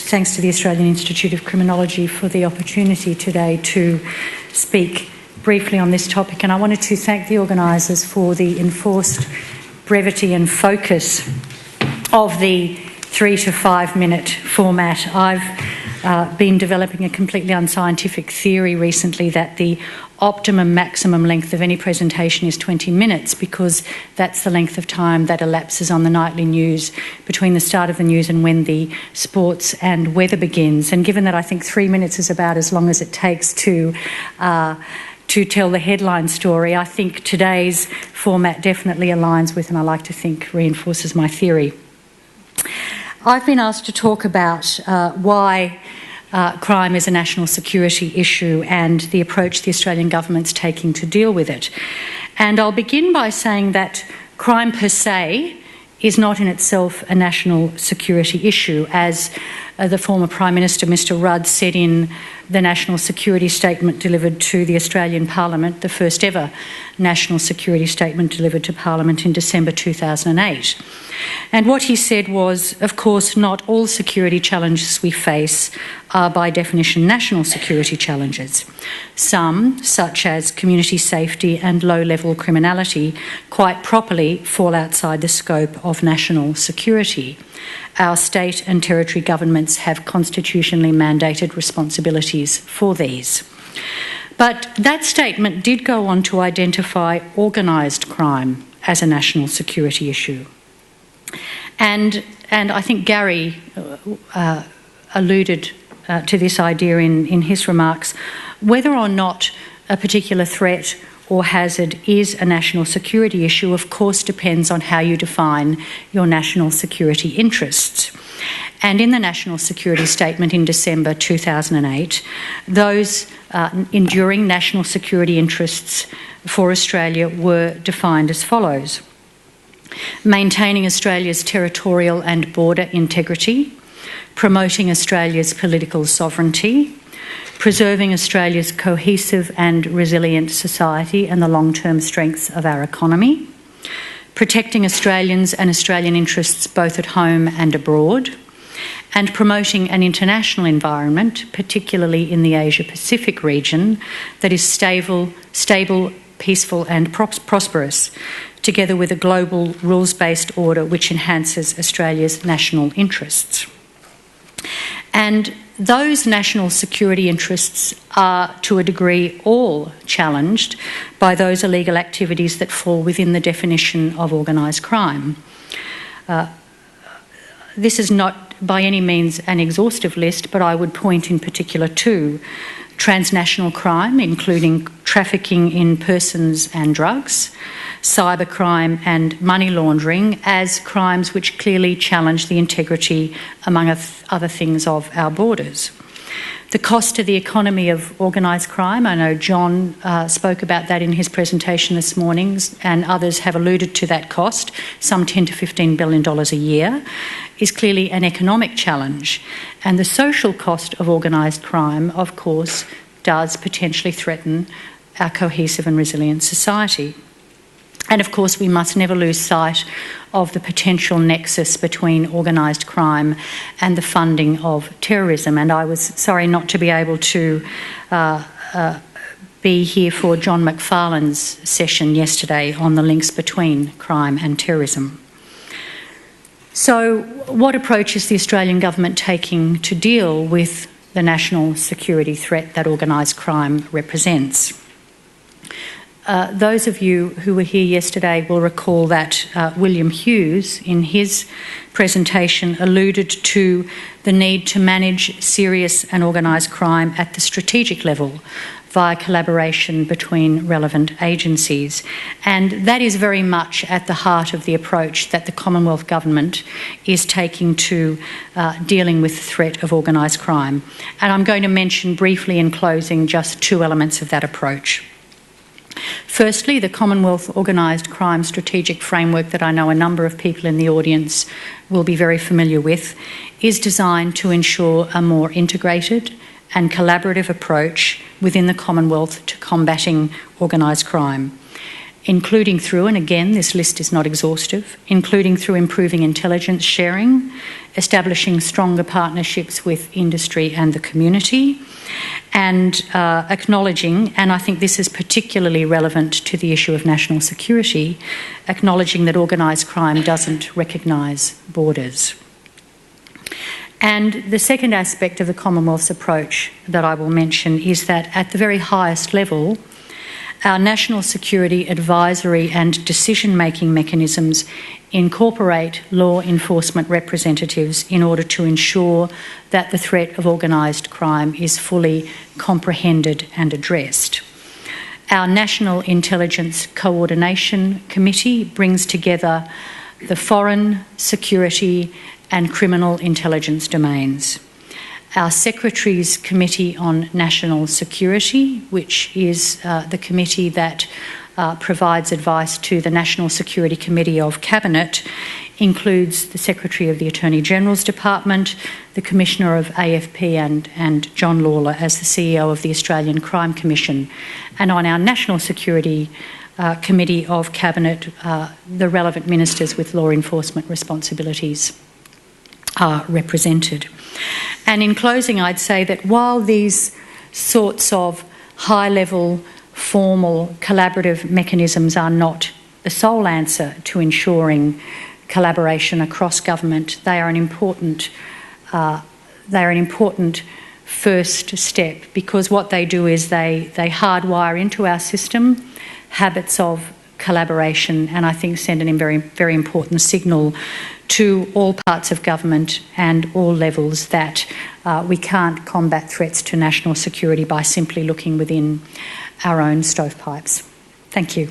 thanks to the Australian Institute of Criminology for the opportunity today to speak briefly on this topic. And I wanted to thank the organisers for the enforced brevity and focus of the 3 to 5 minute format. I've been developing a completely unscientific theory recently that the optimum maximum length of any presentation is 20 minutes because that's the length of time that elapses on the nightly news between the start of the news and when the sports and weather begins. And given that I think 3 minutes is about as long as it takes to tell the headline story, I think today's format definitely aligns with, and I like to think reinforces my theory. I've been asked to talk about why crime is a national security issue and the approach the Australian government's taking to deal with it. And I'll begin by saying that crime per se is not in itself a national security issue, as the former Prime Minister, Mr Rudd, said in the National Security Statement delivered to the Australian Parliament, the first ever National Security Statement delivered to Parliament in December 2008. And what he said was, of course, not all security challenges we face are by definition national security challenges. Some, such as community safety and low-level criminality, quite properly fall outside the scope of national security. Our state and territory governments have constitutionally mandated responsibilities for these. But that statement did go on to identify organised crime as a national security issue. And I think Gary alluded to this idea in his remarks. Whether or not a particular threat or hazard is a national security issue, of course, depends on how you define your national security interests. And in the National Security Statement in December 2008, those enduring national security interests for Australia were defined as follows: maintaining Australia's territorial and border integrity, promoting Australia's political sovereignty, preserving Australia's cohesive and resilient society and the long-term strengths of our economy, protecting Australians and Australian interests both at home and abroad, and promoting an international environment, particularly in the Asia-Pacific region, that is stable, peaceful and prosperous, together with a global rules-based order which enhances Australia's national interests. And those national security interests are, to a degree, all challenged by those illegal activities that fall within the definition of organised crime. This is not by any means an exhaustive list, but I would point in particular to transnational crime, including trafficking in persons and drugs, cybercrime and money laundering as crimes which clearly challenge the integrity, among other things, of our borders. The cost to the economy of organised crime, I know John spoke about that in his presentation this morning, and others have alluded to that cost, some $10 to $15 billion a year, is clearly an economic challenge. And the social cost of organised crime, of course, does potentially threaten our cohesive and resilient society. And of course, we must never lose sight of the potential nexus between organised crime and the funding of terrorism. And I was sorry not to be able to be here for John McFarlane's session yesterday on the links between crime and terrorism. So what approach is the Australian government taking to deal with the national security threat that organised crime represents? Those of you who were here yesterday will recall that William Hughes, in his presentation, alluded to the need to manage serious and organised crime at the strategic level via collaboration between relevant agencies. And that is very much at the heart of the approach that the Commonwealth Government is taking to dealing with the threat of organised crime. And I'm going to mention briefly in closing just two elements of that approach. Firstly, the Commonwealth Organised Crime Strategic Framework that I know a number of people in the audience will be very familiar with is designed to ensure a more integrated and collaborative approach within the Commonwealth to combating organised crime. including through, and again this list is not exhaustive, including through improving intelligence sharing, establishing stronger partnerships with industry and the community, and acknowledging, and I think this is particularly relevant to the issue of national security, acknowledging that organised crime doesn't recognise borders. And the second aspect of the Commonwealth's approach that I will mention is that at the very highest level, our national security advisory and decision-making mechanisms incorporate law enforcement representatives in order to ensure that the threat of organised crime is fully comprehended and addressed. Our National Intelligence Coordination Committee brings together the foreign, security and criminal intelligence domains. Our Secretary's Committee on National Security, which is the committee that provides advice to the National Security Committee of Cabinet, includes the Secretary of the Attorney-General's Department, the Commissioner of AFP and John Lawler as the CEO of the Australian Crime Commission. And on our National Security Committee of Cabinet, the relevant ministers with law enforcement responsibilities are represented. And in closing, I'd say that while these sorts of high-level, formal, collaborative mechanisms are not the sole answer to ensuring collaboration across government, they are an important first step, because what they do is they hardwire into our system habits of collaboration, and I think send a very, very important signal to all parts of government and all levels that we can't combat threats to national security by simply looking within our own stovepipes. Thank you.